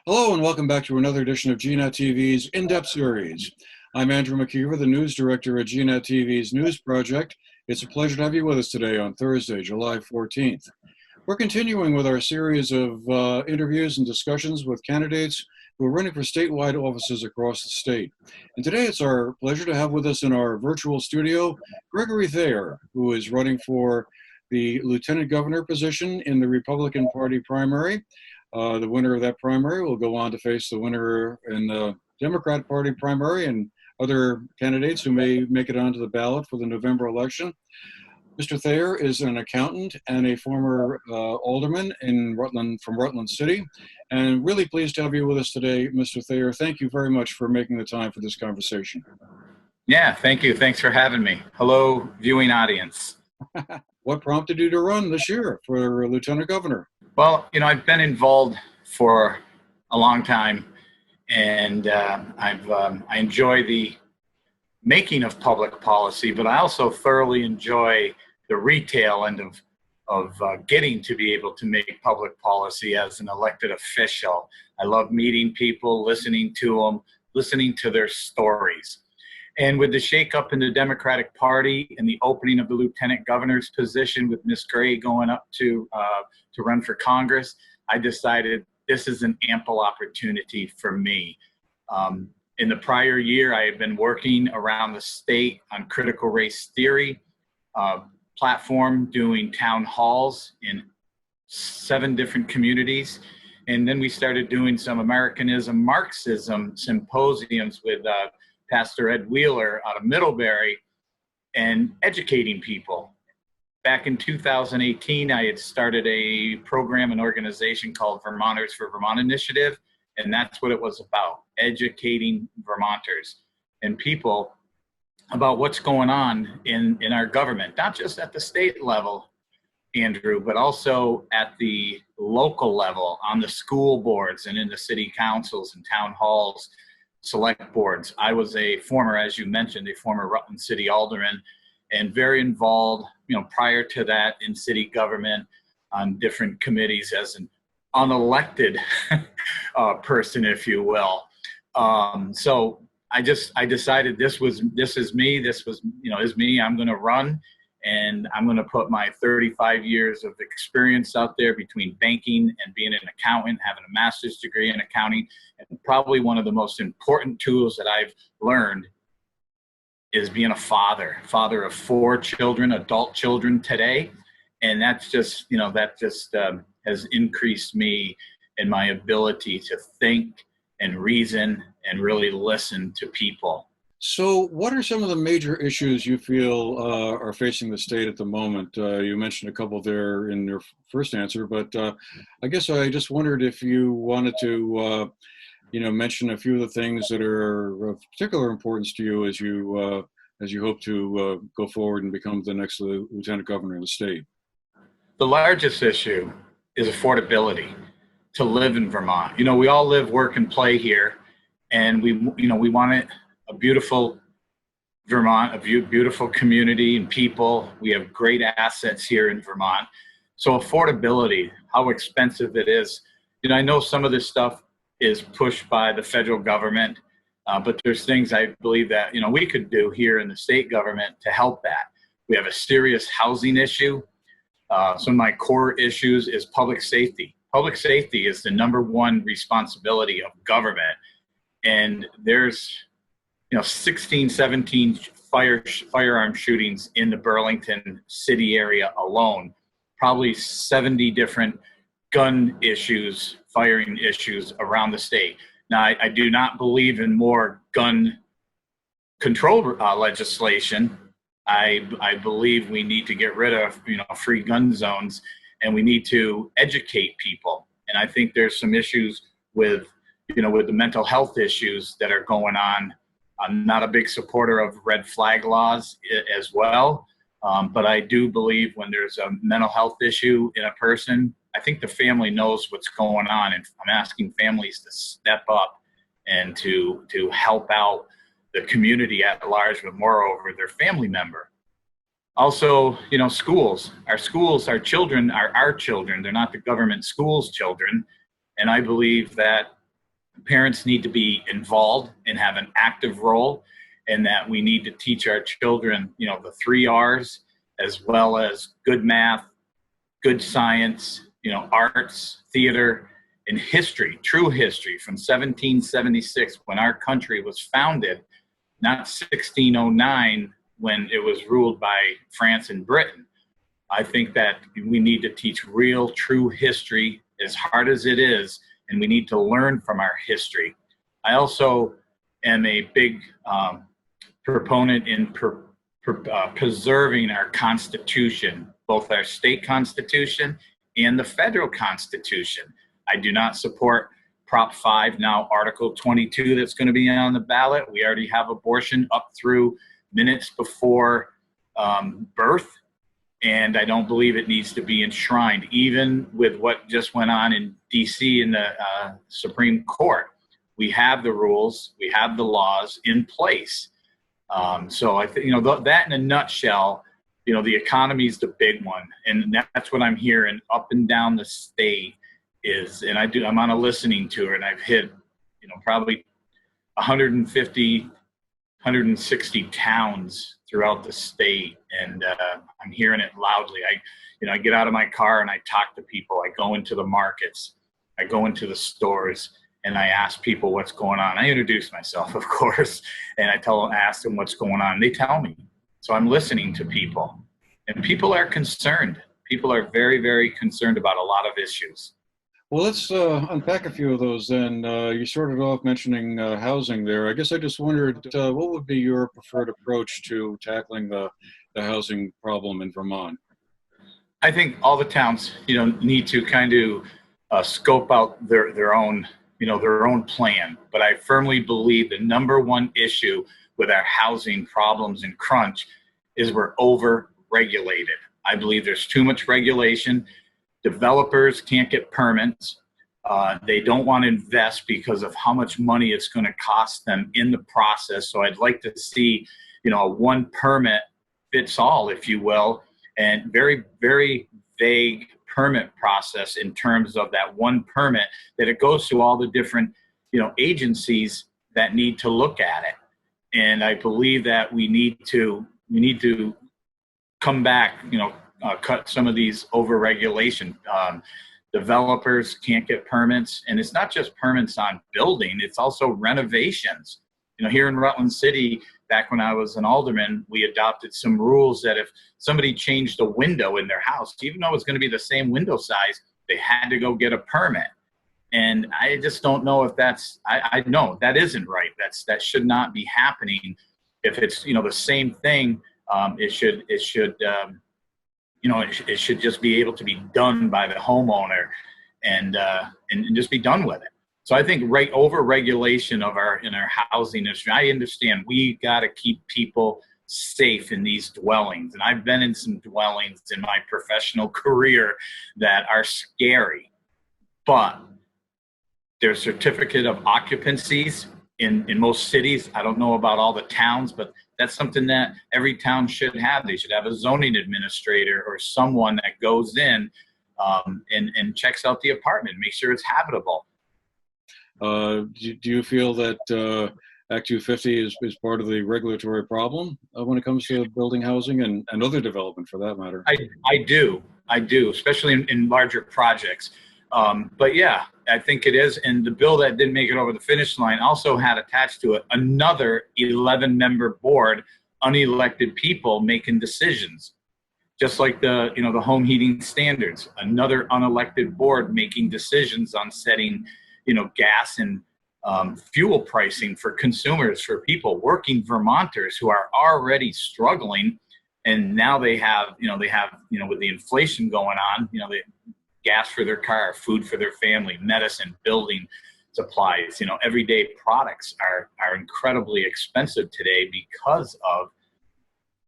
Hello and welcome back to another edition of GNAT-TV's In-Depth Series. I'm Andrew McKeever, the news director at GNAT-TV's News Project. It's a pleasure to have you with us today on Thursday, July 14th. We're continuing with our series of interviews and discussions with candidates who are running for statewide offices across the state. And today it's our pleasure to have with us in our virtual studio, Gregory Thayer, who is running for the Lieutenant Governor position in the Republican Party primary. The winner of that primary will go on to face the winner in the Democrat Party primary and other candidates who may make it onto the ballot for the November election. Mr. Thayer is an accountant and a former alderman from Rutland City. And really pleased to have you with us today, Mr. Thayer. Thank you very much for making the time for this conversation. Yeah, thank you. Thanks for having me. Hello, viewing audience. What prompted you to run this year for Lieutenant Governor? Well, I've been involved for a long time, and I enjoy the making of public policy, but I also thoroughly enjoy the retail end of getting to be able to make public policy as an elected official. I love meeting people, listening to them, listening to their stories. And with the shakeup in the Democratic Party and the opening of the lieutenant governor's position with Miss Gray going up to run for Congress, I decided this is an ample opportunity for me. In the prior year, I had been working around the state on critical race theory platform, doing town halls in 7 different communities. And then we started doing some Americanism, Marxism symposiums with Pastor Ed Wheeler out of Middlebury and educating people. Back in 2018, I had started a program and organization called Vermonters for Vermont Initiative, and that's what it was about, educating Vermonters and people about what's going on in our government, not just at the state level, Andrew, but also at the local level, on the school boards and in the city councils and town halls, select boards. I was as you mentioned, a former Rutland City alderman, and very involved, prior to that in city government on different committees as an unelected person, if you will. So I decided this is me. I'm going to run, and I'm going to put my 35 years of experience out there between banking and being an accountant, having a master's degree in accounting. And probably one of the most important tools that I've learned is being a father of 4 children, adult children today. And that's just, has increased me in my ability to think and reason and really listen to people. So what are some of the major issues you feel are facing the state at the moment? You mentioned a couple there in your first answer, but I guess I just wondered if you wanted to, mention a few of the things that are of particular importance to you as you hope to go forward and become the next lieutenant governor of the state. The largest issue is affordability to live in Vermont. We all live, work, and play here, and we want it. A beautiful Vermont, a beautiful community and people. We have great assets here in Vermont. So affordability, how expensive it is. I know some of this stuff is pushed by the federal government, but there's things I believe that, we could do here in the state government to help that. We have a serious housing issue. Some of my core issues is public safety. Public safety is the #1 responsibility of government. And there's 16, 17 firearm shootings in the Burlington city area alone, probably 70 different gun issues, firing issues around the state. Now, I do not believe in more gun control legislation. I believe we need to get rid of, free gun zones, and we need to educate people. And I think there's some issues with the mental health issues that are going on. I'm not a big supporter of red flag laws as well, but I do believe when there's a mental health issue in a person, I think the family knows what's going on, and I'm asking families to step up and to help out the community at large, but moreover their family member. Also, schools. Our children are our children. They're not the government schools' children, and I believe that parents need to be involved and have an active role, and that we need to teach our children, the 3 R's, as well as good math, good science, arts, theater, and history, true history from 1776 when our country was founded, not 1609 when it was ruled by France and Britain. I think that we need to teach real, true history, as hard as it is, and we need to learn from our history. I also am a big proponent in preserving our Constitution, both our state Constitution and the federal Constitution. I do not support Prop 5, now Article 22, that's going to be on the ballot. We already have abortion up through minutes before birth, and I don't believe it needs to be enshrined, even with what just went on in D.C. in the Supreme Court. We have the rules, we have the laws in place. So I think, that in a nutshell, the economy is the big one, and that's what I'm hearing up and down the state is, and I'm on a listening tour, and I've hit, probably 150, 160 towns throughout the state, and I'm hearing it loudly. I get out of my car and I talk to people. I go into the markets, I go into the stores, and I ask people what's going on. I introduce myself, of course, and ask them what's going on. They tell me. So I'm listening to people, and people are concerned. People are very, very concerned about a lot of issues. Well, let's unpack a few of those then. You started off mentioning housing there. I guess I just wondered, what would be your preferred approach to tackling the housing problem in Vermont? I think all the towns, need to kind of scope out their own plan. But I firmly believe the number one issue with our housing problems and crunch is we're over-regulated. I believe there's too much regulation. Developers can't get permits. They don't want to invest because of how much money it's going to cost them in the process. So I'd like to see, a one permit fits all, if you will, and very, very vague permit process in terms of that one permit, that it goes to all the different, agencies that need to look at it. And I believe that we need to come back, cut some of these over-regulation. Developers can't get permits, and it's not just permits on building, it's also renovations. Here in Rutland City, back when I was an alderman, we adopted some rules that if somebody changed a window in their house, even though it's going to be the same window size, they had to go get a permit. And I just don't know if I know that isn't right. That should not be happening. If it's, the same thing, it should just be able to be done by the homeowner and just be done with it. So I think over-regulation in our housing industry, I understand we got to keep people safe in these dwellings. And I've been in some dwellings in my professional career that are scary. But there's certificate of occupancies in most cities. I don't know about all the towns, but that's something that every town should have. They should have a zoning administrator or someone that goes in and checks out the apartment, make sure it's habitable. Do you feel that Act 250 is part of the regulatory problem when it comes to building housing and other development for that matter? I do, especially in larger projects. But yeah, I think it is. And the bill that didn't make it over the finish line also had attached to it another 11-member board, unelected people making decisions. Just like the home heating standards, another unelected board making decisions on setting, gas and fuel pricing for consumers, for people, working Vermonters who are already struggling. And now they have with the inflation going on, the gas for their car, food for their family, medicine, building supplies, everyday products are incredibly expensive today because of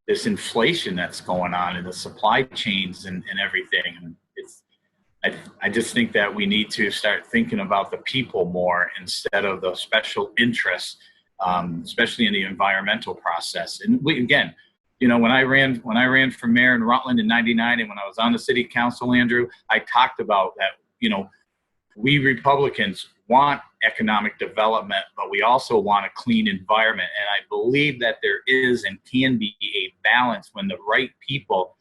this inflation that's going on in the supply chains and everything. And I just think that we need to start thinking about the people more instead of the special interests, especially in the environmental process. And again, when I ran for mayor in Rutland in '99, and when I was on the city council, Andrew, I talked about that. we Republicans want economic development, but we also want a clean environment. And I believe that there is and can be a balance when the right people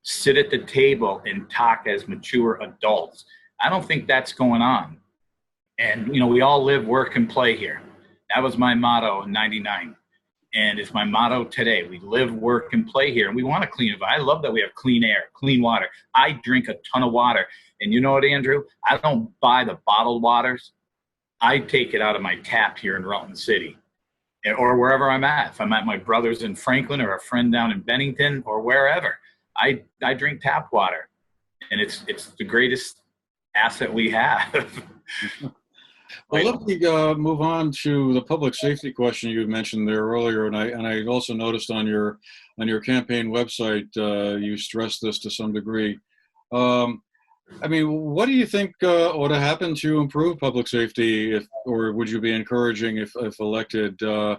sit at the table and talk as mature adults. I don't think that's going on. And, we all live, work, and play here. That was my motto in '99. And it's my motto today. We live, work, and play here. And we want a clean environment. I love that we have clean air, clean water. I drink a ton of water. And you know what, Andrew? I don't buy the bottled waters. I take it out of my tap here in Rutland City or wherever I'm at. If I'm at my brother's in Franklin or a friend down in Bennington or wherever, I drink tap water. And it's the greatest asset we have. Well, let me move on to the public safety question you mentioned there earlier, and I also noticed on your campaign website you stressed this to some degree. What do you think ought to happen to improve public safety, or would you be encouraging if elected? Do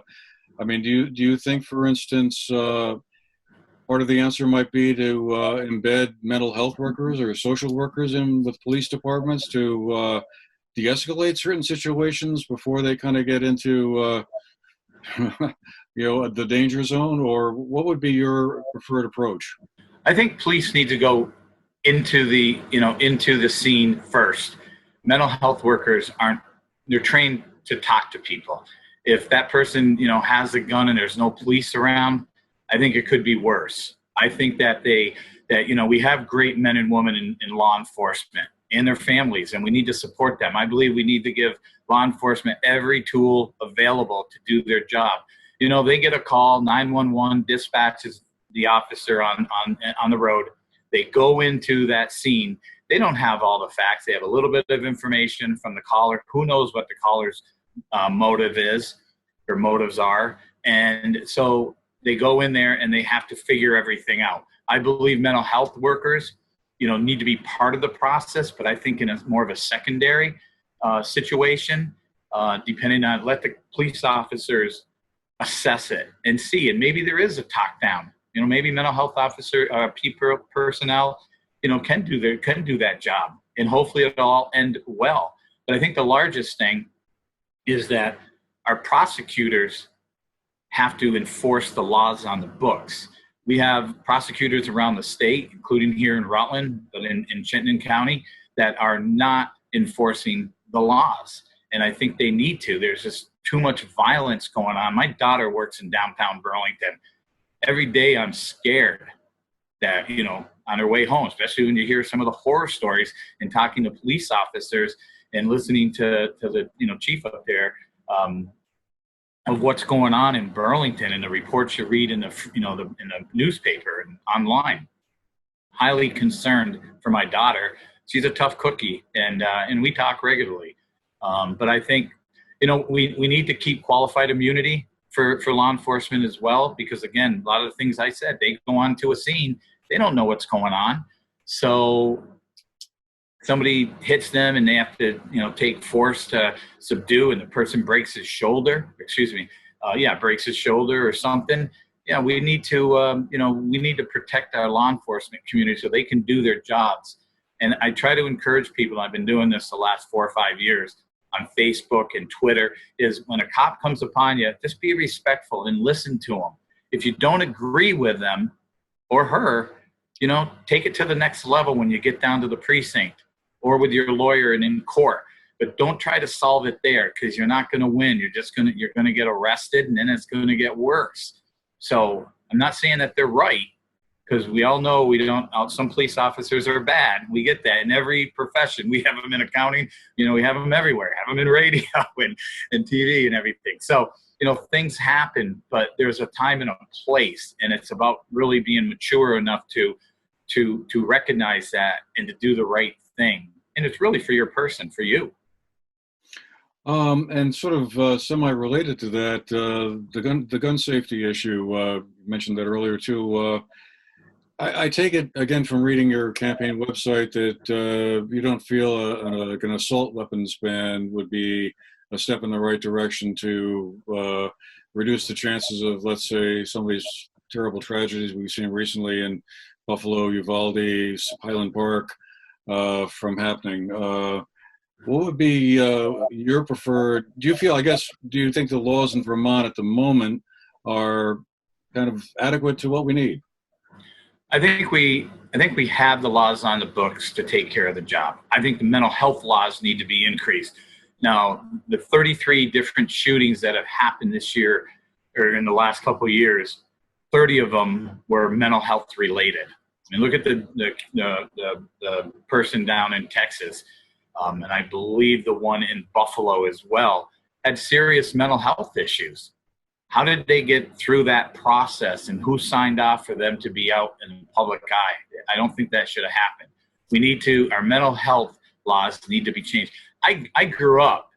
you think, for instance, part of the answer might be to embed mental health workers or social workers in with police departments to de-escalate certain situations before they kind of get into the danger zone? Or what would be your preferred approach? I think police need to go into the scene first. Mental health workers they're trained to talk to people. If that person has a gun and there's no police around, I think it could be worse. I think that we have great men and women in law enforcement and their families, and we need to support them. I believe we need to give law enforcement every tool available to do their job. They get a call, 911 dispatches the officer on the road. They go into that scene. They don't have all the facts. They have a little bit of information from the caller. Who knows what the caller's motive is or motives are. And so they go in there and they have to figure everything out. I believe mental health workers need to be part of the process, but I think in more of a secondary situation, depending on, let the police officers assess it and see, and maybe there is a talk down. Maybe mental health officer, personnel, can do that job, and hopefully it'll all end well. But I think the largest thing is that our prosecutors have to enforce the laws on the books. We have prosecutors around the state, including here in Rutland, but in Chittenden County, that are not enforcing the laws. And I think they need to. There's just too much violence going on. My daughter works in downtown Burlington. Every day I'm scared that, on her way home, especially when you hear some of the horror stories and talking to police officers and listening to the, chief up there, of what's going on in Burlington and the reports you read in the in the newspaper and online. Highly concerned for my daughter. She's a tough cookie, and we talk regularly. But I think we need to keep qualified immunity for law enforcement as well, because again, a lot of the things I said, they go on to a scene, they don't know what's going on. So somebody hits them and they have to, take force to subdue, and the person breaks his shoulder, breaks his shoulder or something. Yeah, we need to protect our law enforcement community so they can do their jobs. And I try to encourage people, I've been doing this the last 4 or 5 years on Facebook and Twitter, is when a cop comes upon you, just be respectful and listen to them. If you don't agree with them or her, take it to the next level when you get down to the precinct or with your lawyer and in court. But don't try to solve it there, because you're not going to win. You're going to get arrested, and then it's going to get worse. So I'm not saying that they're right, because we all know some police officers are bad. We get that in every profession. We have them in accounting, we have them everywhere, have them in radio and TV and everything. So, things happen, but there's a time and a place, and it's about really being mature enough to recognize that and to do the right thing. And it's really for your person, for you. And sort of semi-related to that, the gun safety issue, you mentioned that earlier too. I take it, again, from reading your campaign website, that you don't feel an assault weapons ban would be a step in the right direction to reduce the chances of, let's say, some of these terrible tragedies we've seen recently in Buffalo, Uvalde, Highland Park, from happening. What would be your preferred? Do you feel? I guess. Do you think the laws in Vermont at the moment are kind of adequate to what we need? I think we have the laws on the books to take care of the job. I think the mental health laws need to be increased. Now, the 33 different shootings that have happened this year or in the last couple of years, 30 of them were mental health related. I mean, look at the person down in Texas, and I believe the one in Buffalo as well had serious mental health issues. How did they get through that process, and who signed off for them to be out in the public eye? I don't think that should have happened. Our mental health laws need to be changed. I grew up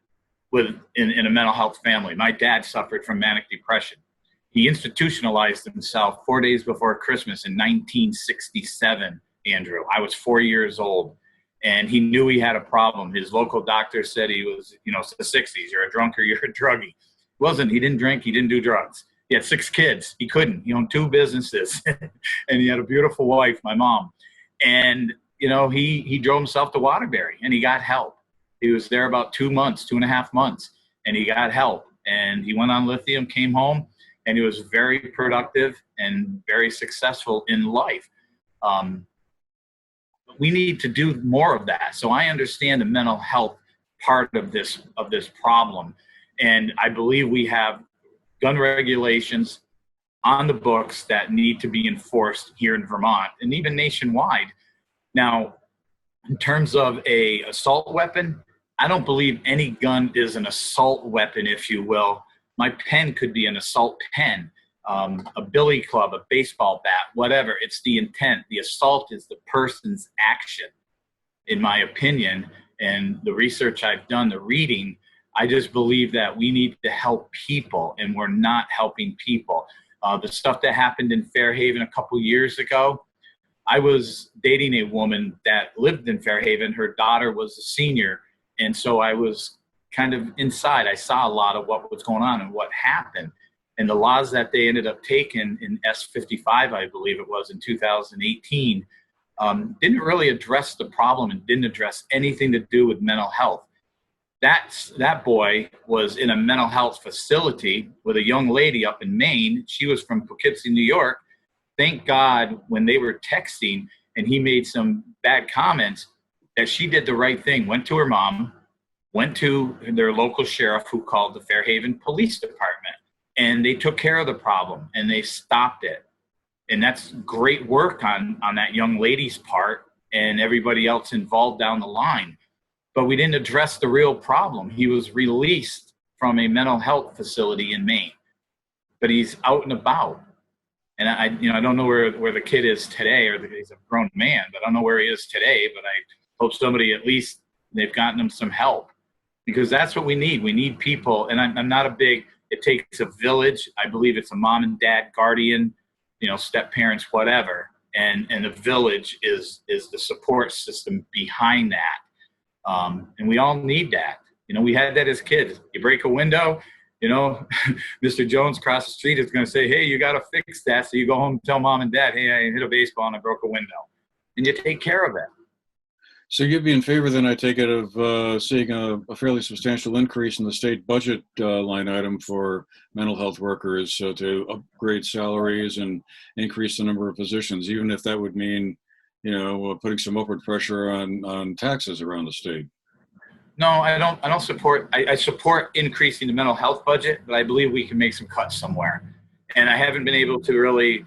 in a mental health family. My dad suffered from manic depression. He institutionalized himself 4 days before Christmas in 1967, Andrew. I was 4 years old, and he knew he had a problem. His local doctor said he was, the 60s, you're a drunk or you're a druggie. He didn't drink, he didn't do drugs. He had 6 kids. He couldn't. He owned 2 businesses, and he had a beautiful wife, my mom. And, he drove himself to Waterbury, and he got help. He was there about 2 months, 2.5 months, and he got help. And he went on lithium, came home, and he was very productive and very successful in life. We need to do more of that. So I understand the mental health part of this problem. And I believe we have gun regulations on the books that need to be enforced here in Vermont and even nationwide. Now, in terms of a assault weapon, I don't believe any gun is an assault weapon, if you will. My pen could be an assault pen, a billy club, a baseball bat, whatever. It's the intent. The assault is the person's action, in my opinion. And the research I've done, the reading, I just believe that we need to help people, and we're not helping people. The stuff that happened in Fairhaven a couple years ago, I was dating a woman that lived in Fairhaven. Her daughter was a senior, and so I was kind of inside. I saw a lot of what was going on and what happened. And the laws that they ended up taking in S55, I believe it was, in 2018, didn't really address the problem and didn't address anything to do with mental health. That boy was in a mental health facility with a young lady up in Maine. She was from Poughkeepsie, New York. Thank God when they were texting and he made some bad comments, that she did the right thing, went to her mom, went to their local sheriff, who called the Fairhaven Police Department, and they took care of the problem and they stopped it. And that's great work on that young lady's part and everybody else involved down the line. But we didn't address the real problem. He was released from a mental health facility in Maine, but he's out and about. And I don't know where the kid is today, or he's a grown man, but I don't know where he is today. But I hope somebody, at least they've gotten him some help, because that's what we need. We need people. And I'm not a big, it takes a village. I believe it's a mom and dad, guardian, step parents, whatever. And the village is the support system behind that. And we all need that. We had that as kids. You break a window, Mr. Jones across the street is going to say, hey, you got to fix that. So you go home and tell mom and dad, hey, I hit a baseball and I broke a window. And you take care of it. So you'd be in favor, then, I take it, of seeing a fairly substantial increase in the state budget line item for mental health workers to upgrade salaries and increase the number of positions, even if that would mean, putting some upward pressure on taxes around the state. No, I don't support. I support increasing the mental health budget, but I believe we can make some cuts somewhere. And I haven't been able to really,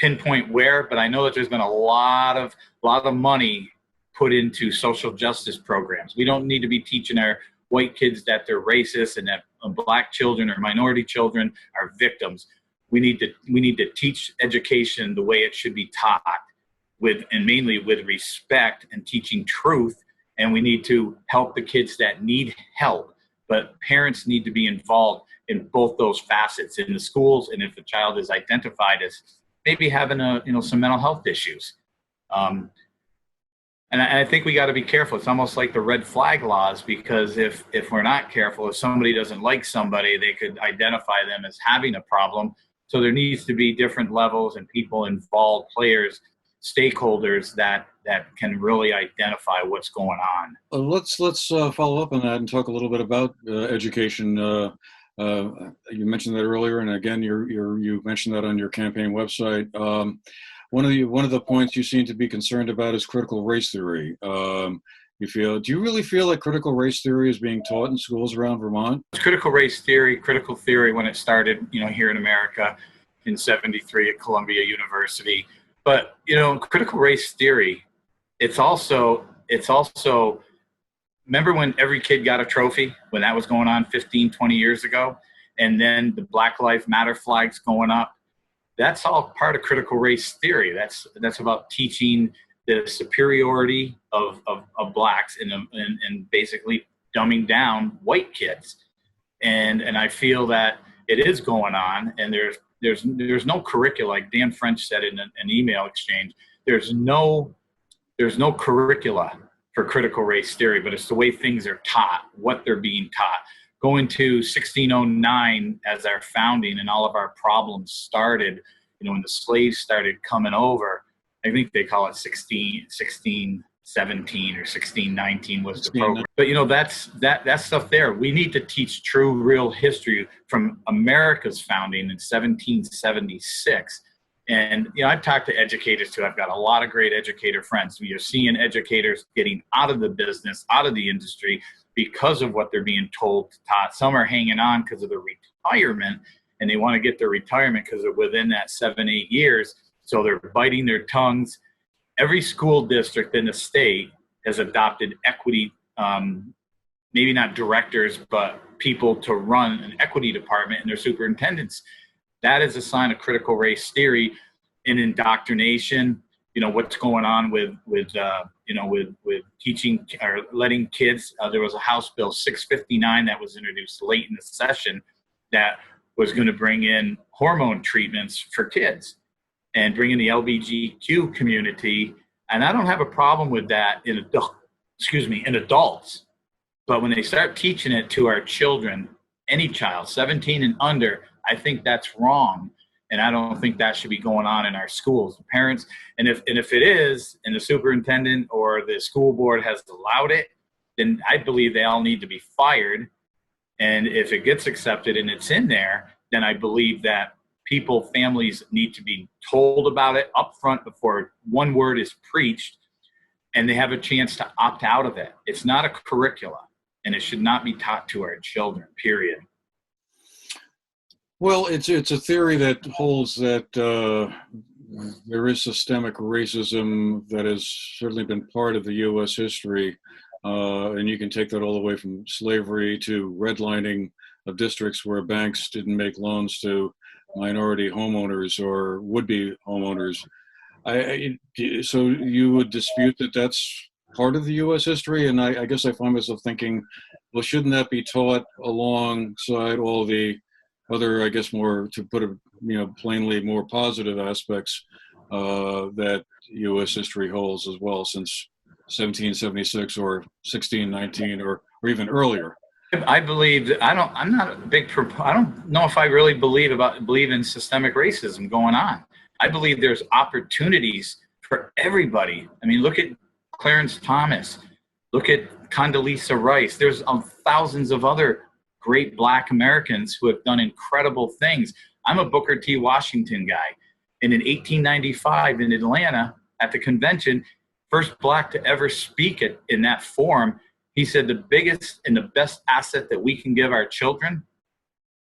pinpoint where, but I know that there's been a lot of money put into social justice programs. We don't need to be teaching our white kids that they're racist and that black children or minority children are victims. We need to teach education the way it should be taught, and mainly with respect and teaching truth. And we need to help the kids that need help, but parents need to be involved in both those facets in the schools. And if the child is identified as maybe having some mental health issues, and I think we got to be careful. It's almost like the red flag laws, because if we're not careful, if somebody doesn't like somebody, they could identify them as having a problem. So there needs to be different levels and people involved, players, stakeholders that can really identify what's going on. Let's follow up on that and talk a little bit about education. You mentioned that earlier, and again, you mentioned that on your campaign website. One of the points you seem to be concerned about is critical race theory. Do you really feel that critical race theory is being taught in schools around Vermont? Critical theory when it started, here in America in '73 at Columbia University. But, critical race theory, it's also, remember when every kid got a trophy, when that was going on 15, 20 years ago, and then the Black Lives Matter flags going up? That's all part of critical race theory. That's about teaching the superiority of blacks and basically dumbing down white kids. And I feel that it is going on, and there's no curricula, like Dan French said in an email exchange. There's no curricula for critical race theory, but it's the way things are taught, what they're being taught. Going to 1609 as our founding, and all of our problems started, when the slaves started coming over. I think they call it 1617 or 1619 was the program. But that stuff there. We need to teach true, real history from America's founding in 1776. And I've talked to educators too. I've got a lot of great educator friends. We are seeing educators getting out of the business, out of the industry because of what they're being told, taught. Some are hanging on because of the retirement, and they want to get their retirement because they're within that 7-8 years. So they're biting their tongues. Every school district in the state has adopted equity, maybe not directors, but people to run an equity department and their superintendents. That is a sign of critical race theory and indoctrination. What's going on with teaching or letting kids. There was a House Bill 659 that was introduced late in the session that was going to bring in hormone treatments for kids and bring in the LGBTQ community. And I don't have a problem with that in adults. But when they start teaching it to our children, any child, 17 and under, I think that's wrong. And I don't think that should be going on in our schools. The parents, and if it is, and the superintendent or the school board has allowed it, then I believe they all need to be fired. And if it gets accepted and it's in there, then I believe that families need to be told about it up front before one word is preached, and they have a chance to opt out of it. It's not a curricula, and it should not be taught to our children, period. Well, it's a theory that holds that there is systemic racism that has certainly been part of the U.S. history, and you can take that all the way from slavery to redlining of districts where banks didn't make loans to minority homeowners or would-be homeowners. So you would dispute that that's part of the U.S. history? And I guess I find myself thinking, well, shouldn't that be taught alongside all the other, I guess, more, to put it plainly, more positive aspects that U.S. history holds as well, since 1776 or 1619 or even earlier? I believe I don't know if I really believe in systemic racism going on. I believe there's opportunities for everybody. I mean, look at Clarence Thomas, look at Condoleezza Rice. There's thousands of other great Black Americans who have done incredible things. I'm a Booker T. Washington guy. And in 1895 in Atlanta at the convention, first Black to ever speak in that forum, he said the biggest and the best asset that we can give our children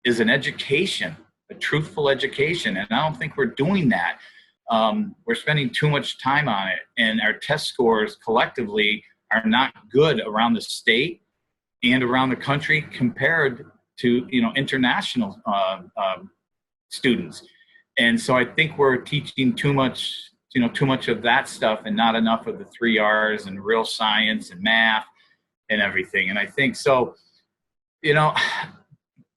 is an education, a truthful education. And I don't think we're doing that. We're spending too much time on it. And our test scores collectively are not good around the state and around the country compared to, international students. And so I think we're teaching too much of that stuff and not enough of the 3 R's and real science and math and everything. And I think so,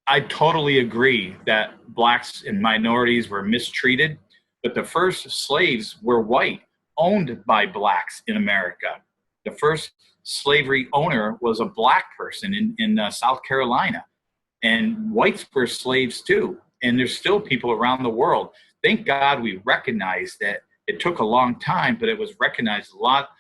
I totally agree that Blacks and minorities were mistreated, but the first slaves were white, owned by Blacks in America. The first slavery owner was a Black person in South Carolina, and whites were slaves too. And there's still people around the world. Thank God we recognize that It took a long time, but it was recognized a lot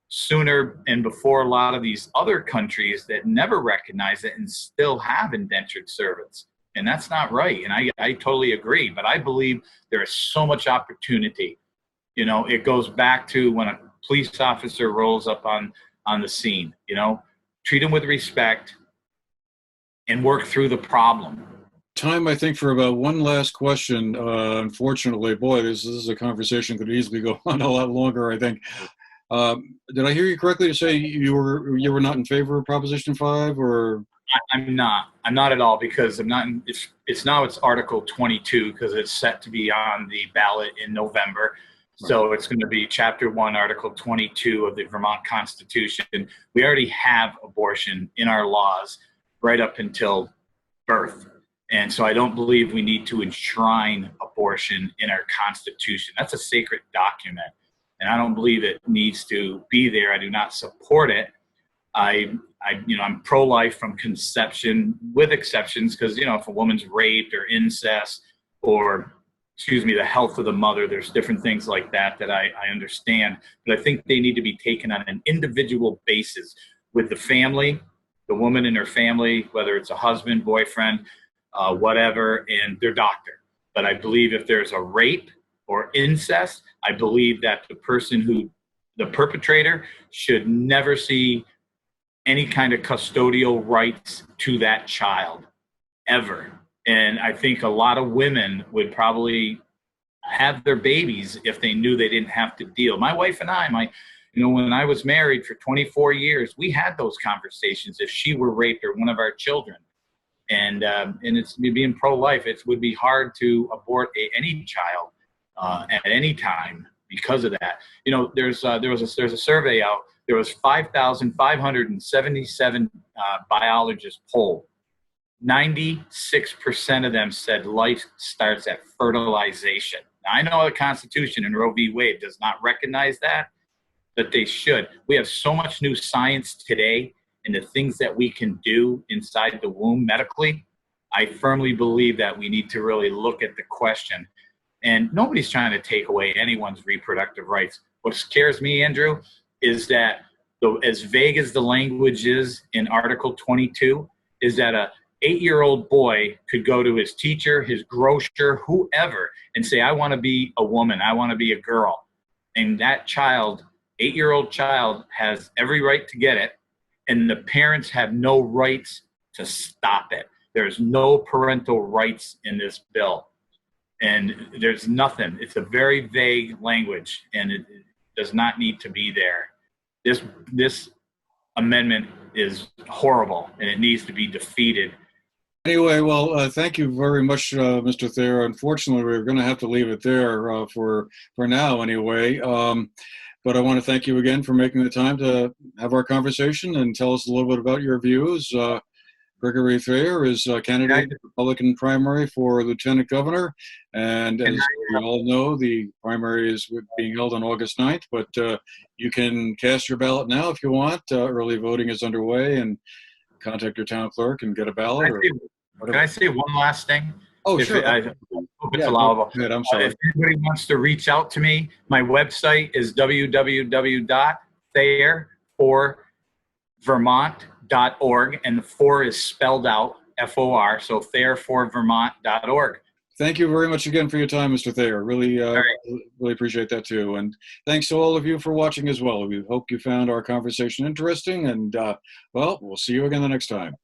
sooner and before a lot of these other countries that never recognize it and still have indentured servants. And that's not right. And I totally agree. But I believe there is so much opportunity. You know, it goes back to when a police officer rolls up on the scene, you know, treat them with respect and work through the problem. Time, I think, for about one last question. Unfortunately, boy, this is a conversation could easily go on a lot longer, I think. Did I hear you correctly to say you were not in favor of Proposition 5, or? I'm not at all, because I'm not. It's now it's Article 22 because it's set to be on the ballot in November. So it's going to be Chapter 1, Article 22 of the Vermont Constitution. We already have abortion in our laws right up until birth. And so I don't believe we need to enshrine abortion in our Constitution. That's a sacred document, and I don't believe it needs to be there. I do not support it. I'm pro-life from conception, with exceptions, because, you know, if a woman's raped or incest or, the health of the mother, there's different things like that I understand. But I think they need to be taken on an individual basis with the family, the woman and her family, whether it's a husband, boyfriend, whatever, and their doctor. But I believe if there's a rape or incest, I believe that the perpetrator should never see any kind of custodial rights to that child, ever. And I think a lot of women would probably have their babies if they knew they didn't have to deal. My wife and I, when I was married for 24 years, we had those conversations if she were raped or one of our children. And it's being pro-life. It would be hard to abort any child at any time because of that. You know, there's a survey out. There was 5,577 biologists polled. 96% of them said life starts at fertilization. Now, I know the Constitution and Roe v. Wade does not recognize that, but they should. We have so much new science today and the things that we can do inside the womb medically. I firmly believe that we need to really look at the question. And nobody's trying to take away anyone's reproductive rights. What scares me, Andrew, is that as vague as the language is in Article 22, is that a 8-year-old boy could go to his teacher, his grocer, whoever, and say, I want to be a woman, I want to be a girl. And that child, 8-year-old child, has every right to get it, and the parents have no rights to stop it. There's no parental rights in this bill. And there's nothing. It's a very vague language, and it does not need to be there. This amendment is horrible, and it needs to be defeated. Anyway, well, thank you very much, Mr. Thayer. Unfortunately, we're going to have to leave it there for now anyway. But I want to thank you again for making the time to have our conversation and tell us a little bit about your views. Gregory Thayer is a candidate in the Republican primary for lieutenant governor. And as we all know, the primary is being held on August 9th, but you can cast your ballot now if you want. Early voting is underway, and contact your town clerk and get a ballot. Can I say one last thing? Oh, sure. I hope it's allowable. Go ahead, I'm sorry. If anybody wants to reach out to me, my website is www.thayerforvermont.org, and the 4 is spelled out, F-O-R, so thayerforvermont.org. Thank you very much again for your time, Mr. Thayer. Really appreciate that too. And thanks to all of you for watching as well. We hope you found our conversation interesting, and well, we'll see you again the next time.